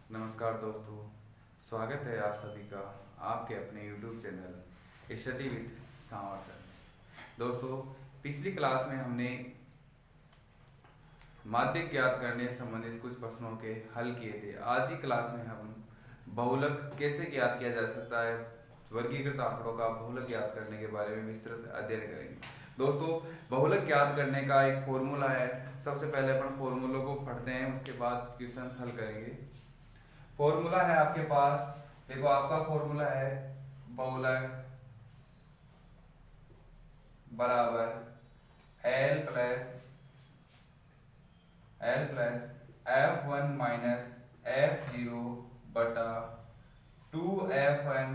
नमस्कार दोस्तों, स्वागत है आप सभी का आपके अपने YouTube channel study with Sanwar sir. दोस्तों, पिछली क्लास में हमने माध्यक ज्ञात करने से संबंधित कुछ प्रश्नों के हल किए थे। आज की क्लास में हम बहुलक कैसे ज्ञात किया जा सकता है, वर्गीकृत आंकड़ों का बहुलक ज्ञात करने के बारे में विस्तृत अध्ययन करेंगे। दोस्तों, बहुलक ज्ञात करने का एक फॉर्मूला है। सबसे पहले अपन फॉर्मूलों को पढ़ते हैं, उसके बाद क्वेश्चन हल करेंगे। फॉर्मूला है आपके पास, देखो आपका फॉर्मूला है बहुलक बराबर L plus F1 minus F0 बटा 2F1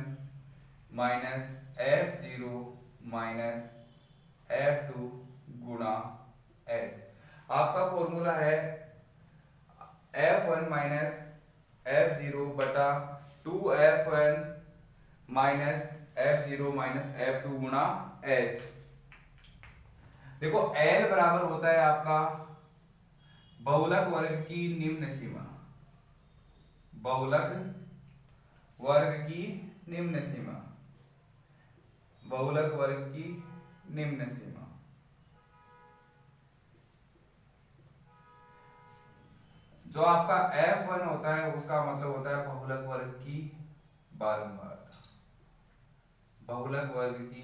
minus F0 minus F2 गुणा H। आपका फॉर्मूला है F1 माइनस F0 बटा 2F1 minus F0 minus F2 गुणा H। देखो L बराबर होता है आपका बहुलक वर्ग की निम्न सीमा, बहुलक वर्ग की निम्न सीमा, बहुलक वर्ग की निम्न सीमा। जो आपका F1 होता है उसका मतलब होता है बहुलक वर्ग की बारंबारता, बहुलक वर्ग की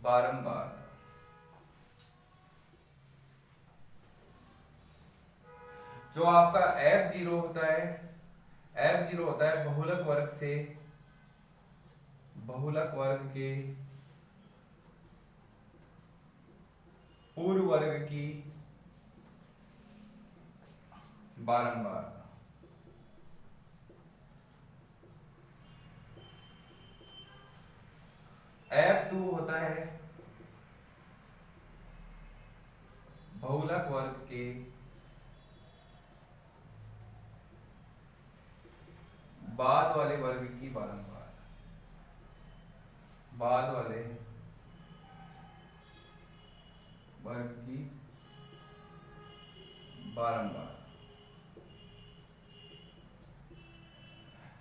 बारंबारता। जो आपका F0 होता है, F0 होता है बहुलक वर्ग से, बहुलक वर्ग के पूर्व वर्ग की बारंबारता। F2 होता है बहुलक वर्ग के बाद वाले वर्ग की बारंबारता, बाद वाले वर्ग की बारंबारता।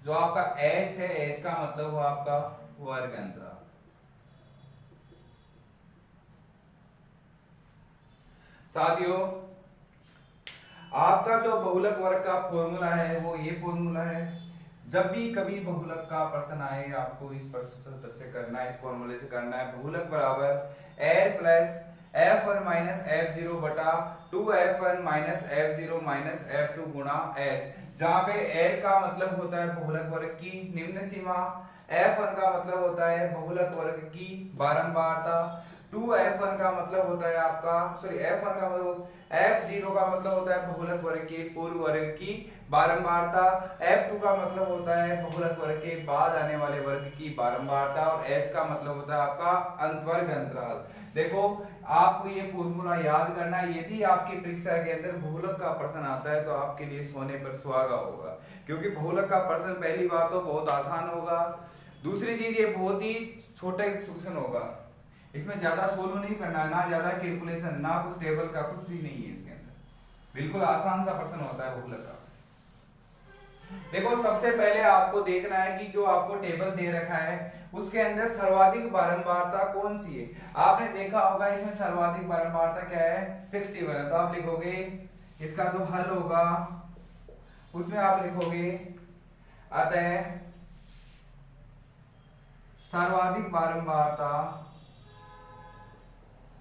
जो आपका H है, H का मतलब हुआ आपका वर्ग अंतराल। साथियों, आपका जो बहुलक वर्ग का फॉर्मूला है वो ये फॉर्मूला है। जब भी कभी बहुलक का प्रश्न आए आपको इस प्रश्न से करना है, इस फॉर्मूले से करना है। बहुलक बराबर L plus F1 minus F0 बटा 2F1 minus F0 minus F2 गुणा H। जहां पे L का मतलब होता है बहुलक वर्ग की निम्न सीमा, F1 का मतलब होता है बहुलक वर्ग की बारंबारता, 2F1 का मतलब होता है आपका F1 का मतलब, F0 का मतलब होता है बहुलक वर्ग के पूर्व वर्ग की बारंबारता, F2 का मतलब होता है बहुलक वर्ग के बाद आने वाले वर्ग की बारंबारता, और H का मतलब होता है आपका अंतवर्ग अंतराल। देखो, आपको ये फॉर्मूला याद करना है। यदि आपकी परीक्षा के अंदर बहुलक का प्रश्न आता है तो आपके लिए सोने पर सुहागा होगा, क्योंकि बहुलक का प्रश्न पहली बात तो बहुत आसान होगा, दूसरी चीज ये बहुत ही छोटा क्वेश्चन होगा। इसमें ज्यादा सोल्व नहीं करना है, ना ज्यादा कैलकुलेशन, ना कुछ टेबल का, कुछ भी नहीं है इसके अंदर। बिल्कुल आसान सा प्रश्न होता है बहुलक का। देखो, सबसे पहले आपको देखना है कि जो आपको टेबल दे रखा है उसके अंदर सर्वाधिक बारंबारता कौन सी है। आपने देखा होगा इसमें सर्वाधिक बारंबारता क्या है, 61 है। तो आप लिखोगे, इसका जो हल होगा उसमें आप लिखोगे अतः सर्वाधिक बारंबारता,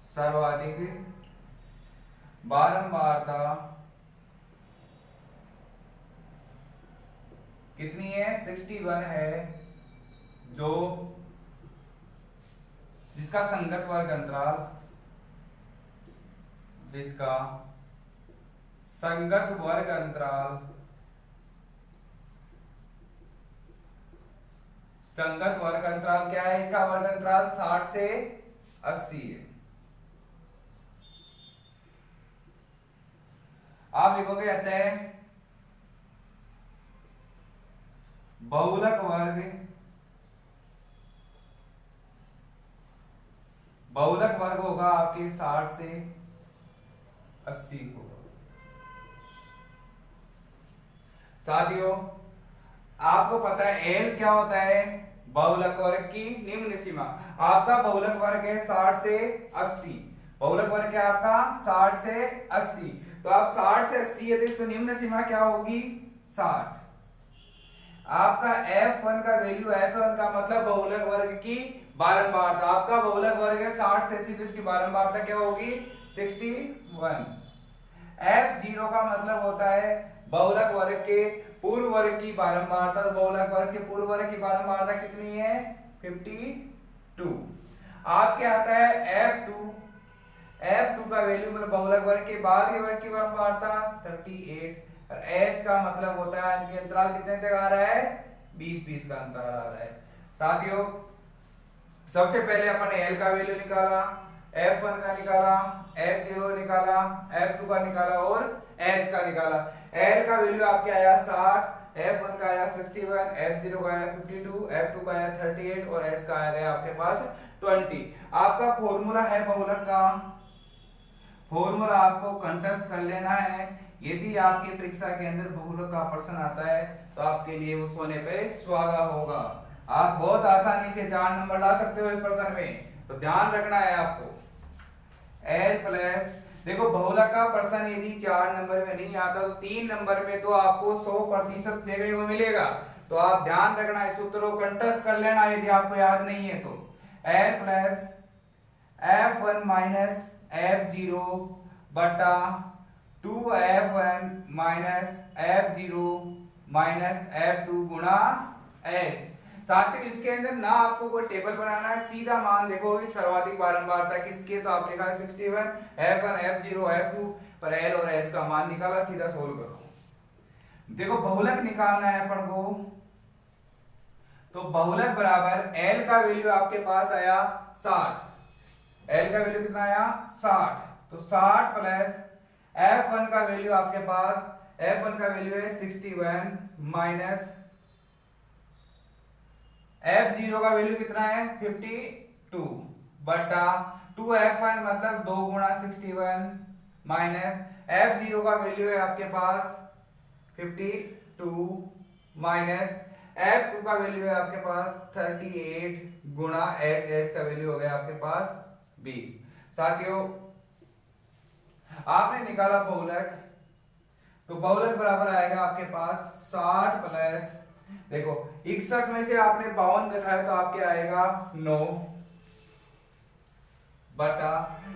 सर्वाधिक बारंबारता कितनी है, 61 है, जो जिसका संगत वर्ग अंतराल, जिसका संगत वर्ग अंतराल, संगत वर्ग अंतराल क्या है, इसका वर्ग अंतराल 60 से 80 है। आप लिखोगे अतः बहुलक वर्ग, बहुलक वर्ग होगा आपके 60 से 80 होगा। साथियों आपको पता है एल क्या होता है, बहुलक वर्ग की निम्न सीमा। आपका बहुलक वर्ग है 60 से 80, बहुलक वर्ग क्या आपका 60 से 80, तो आप 60 से 80 यदि तो निम्न सीमा क्या होगी 60। आपका F1 का वैल्यू, F1 का मतलब बहुलक वर्ग की बारंबारता, आपका बहुलक वर्ग है 60 से 80 तो इसकी बारंबारता क्या होगी 61। F0 का मतलब होता है बहुलक वर्ग के पूर्व वर्ग की बारंबारता, तो बहुलक वर्ग के पूर्व वर्ग की बारंबारता कितनी है 52। आपके आता है F2, F2 का वैल्यू मतलब बहुलक वर्ग के बाद के वर्ग की बारंबारता 38, और H का मतलब होता है इनके अंतराल कितने तक आ रहा है 20-20 का अंतराल आ रहा है। साथियों सबसे पहले अपन ने L का वैल्यू निकाला, F1 का निकाला, F0 निकाला, F2 का निकाला और H का निकाला। L का वैल्यू आपके आया 60, F1 का आया 61, F0 का आया 52, F2 का आया 38 और H का आ गया आपके पास 20। आपका फॉर्मूला है बहुलक का, फॉर्मूला आपको कंठस्थ कर लेना है। यदि आपकी परीक्षा के अंदर बहुलक का प्रश्न आता है तो आपके लिए वो सोने पे सुहागा होगा। आप बहुत आसानी से 4 नंबर ला सकते हो इस प्रश्न में, तो ध्यान रखना है आपको। L प्लस देखो बहुलक का प्रश्न यदि 4 नंबर में नहीं आता तो 3 नंबर में तो आपको 100% देखने को मिलेगा, तो आप ध्यान रखना इस सूत्र को कंठस्थ कर लेना यदि आपको याद नहीं है तो। L plus F1 minus F0 बटा 2F1 minus F0 minus F2 गुणा H। साथियों इसके अंदर ना आपको कोई टेबल बनाना है, सीधा मान देखो कि सर्वाधिक बारंबारता किसकी, तो आपने कहा 61, F1 F0 F2 पर L और H का मान निकाला, सीधा सोल्व करो। देखो बहुलक निकालना है अपन को, तो बहुलक बराबर L का वैल्यू आपके पास आया 60, L का वैल्यू कितना आया 60, तो 60 प्लस F1 का वैल्यू आपके पास, F1 का वैल्यू है 61 माइनस F0 का वैल्यू कितना है 52 बटा 2F1 मतलब 2 गुणा 61 माइनस F0 का वैल्यू है आपके पास 52 माइनस F2 का वैल्यू है आपके पास 38 गुणा H का वैल्यू हो गया आपके पास 20। साथियों आपने निकाला बहुलक, तो बहुलक बराबर आएगा आपके पास 60 प्लस देखो 61 में से आपने 52 घटाया तो आपके आएगा 9 बटा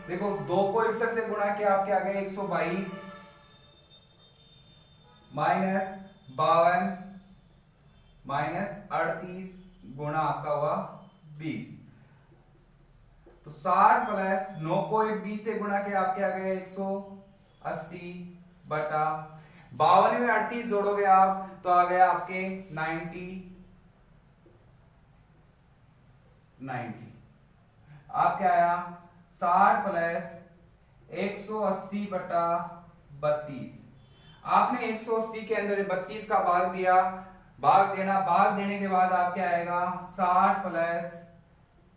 देखो 2 को 61 से गुणा किया आपके आ गए 122 माइनस 52 माइनस 38 गुणा आपका हुआ 20, तो 60 प्लस 9 को 20 से गुणा किया आपके आ गए 180 बटा 52 में 38 जोड़ोगे आप तो आ गया आपके 90। आप क्या आया 60 प्लस 180 बटा 32। आपने 180 के अंदर 32 का भाग दिया, भाग देने के बाद आप क्या आएगा 60 प्लस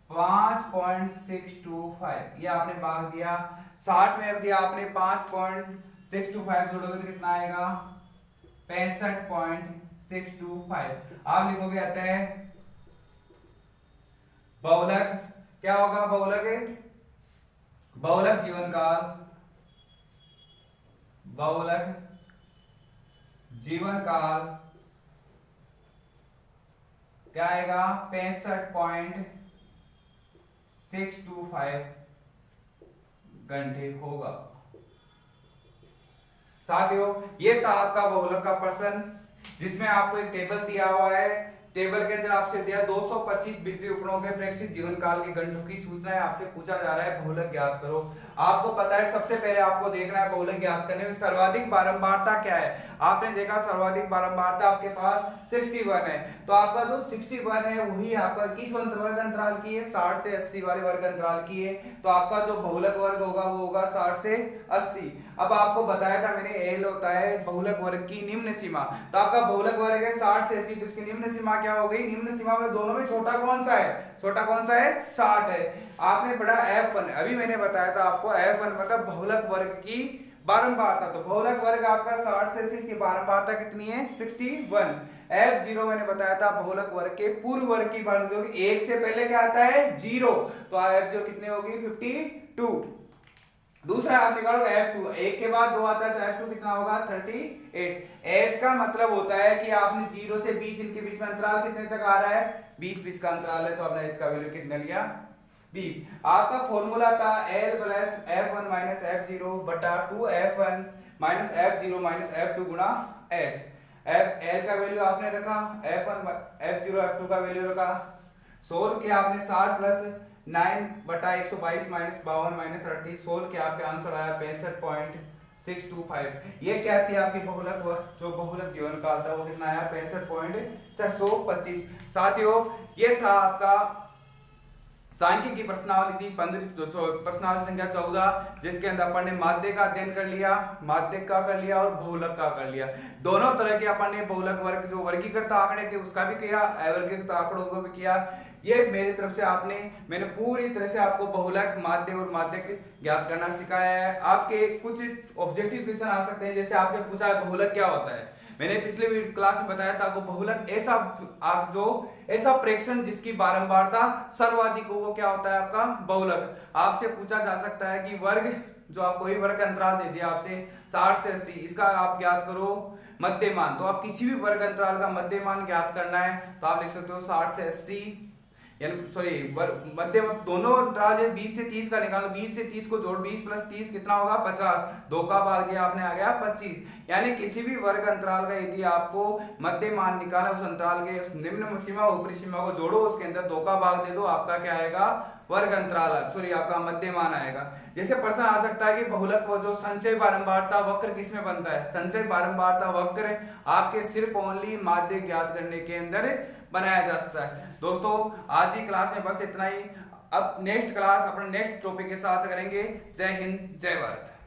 5.625, ये आपने भाग दिया 60 में अब दिया आपने 5.625 जोड़ोगे तो कितना आएगा 65.625। आप लिखोगे आता है बहुलक क्या होगा, बहुलक जीवन काल, बहुलक जीवन काल क्या आएगा 65.625 घंटे होगा। साथियों ये था आपका बहुलक का प्रश्न, जिसमें आपको एक टेबल दिया हुआ है, टेबल के अंदर आपसे दिया 225 बिजली उपकरणों के प्रेक्षित जीवन काल के घंटों की सूचनाएं आपसे पूछा जा रहा है बहुलक ज्ञात करो। आपको पता है सबसे पहले आपको देखना है बहुलक ज्ञात करने में सर्वाधिक बारंबारता क्या है। आपने देखा सर्वाधिक बारंबारता आपके पास 61 है, तो आपका जो 61 है वही आपका किस वर्ग अंतराल की है 60 से 80 वाले वर्ग अंतराल की है, तो आपका जो बहुलक वर्ग होगा वो होगा 60 से 80। अब आपको बताया था मैंने एल होता है बहुलक वर्ग की निम्न सीमा, तो आपका बहुलक वर्ग है 60 से 80, तो इसकी निम्न सीमा क्या हो गई, निम्न सीमा में दोनों में छोटा कौन सा है, छोटा कौन सा है 60 है। आपने पढ़ा F1, अभी मैंने बताया था आपको F1 मतलब बहुलक वर्ग की बारंबारता, तो बहुलक वर्ग आपका 60 से 80 की बारंबारता कितनी है 61। F0 मैंने बताया था बहुलक वर्ग के पूर्व वर्ग की बारंबारता होगी, एक से पहले क्या आता है 0, तो F0 कितनी होगी 52। दूसरा आप निकालो F2, एक के बाद 2 आता है तो F2 कितना होगा 38। एज का मतलब होता है कि आपने 0 से 20 इनके बीच में अंतराल कितने तक आ रहा है 20 का अंतराल है, तो आपने एज का वैल्यू कितना लिया 20। आपका फॉर्मूला था L plus F1 minus F0 बटा 2F1 minus F0 minus F2 गुणा H। L का वैल्यू आपने रखा, F1 F0 F2 का वैल्यू रखा, सोल्व किया आपने 60 प्लस 9 बटा 122 माइनस 52 माइनस 38, सोल्व किया आपके आंसर आया 65.625। ये क्या थी आपकी बहुलक जो बहुलक जीवन काल था वो कितना आया 65.625। साथियों ये था आपका सांख्यिकी प्रश्नावली थी प्रश्नावली संख्या 14, जिसके अंदर अपन ने माध्य का अध्ययन कर लिया, माध्यक का कर लिया और बहुलक का कर लिया। दोनों तरह के अपन ने बहुलक वर्ग जो वर्गीकृत आंकड़े थे उसका भी किया, अवर्गीकृत आंकड़ों को भी किया। ये मेरी तरफ से मैंने पूरी तरह से आपको बहुलक माध्य और माध्यक ज्ञात करना सिखाया है। आपके कुछ ऑब्जेक्टिव क्वेश्चन आ सकते हैं, जैसे आपसे पूछा है बहुलक क्या होता है। मैंने पिछले क्लास में बताया था आपको बहुलक ऐसा प्रेक्षण जिसकी बारंबारता सर्वाधिक हो वो क्या होता है आपका बहुलक। आपसे पूछा जा सकता है कि वर्ग जो आप कोई वर्ग अंतराल दे दिया आपसे 60 से 80, इसका आप ज्ञात करो मध्यमान। तो आप किसी भी वर्ग अंतराल का मध्यमान ज्ञात करना है तो आप लिख सकते हो 60 से 80 मध्य दोनों अंतराल 20 से 30 का निकालो, 20 से 30 को जोड़ 20 प्लस 30 कितना होगा 50, 2 का भाग दिया आपने आ गया 25। यानी किसी भी वर्ग अंतराल का यदि आपको मध्य मान निकालना उस अंतराल के निम्न सीमा ऊपरी सीमा को जोड़ो, उसके अंदर 2 का भाग दे दो, आपका क्या आएगा वर्ग अंतराल आपका मध्य मान आएगा। जैसे प्रश्न आ सकता है कि बहुलक जो संचय बारंबारता वक्र किसमें बनता है। संचय बारंबारता वक्र आपके सिर्फ ओनली माध्य ज्ञात करने के अंदर बनाया जा सकता है। दोस्तों आज की क्लास में बस इतना ही। अब नेक्स्ट क्लास अपने नेक्स्ट टॉपिक के साथ करेंगे। जय हिंद जय भारत।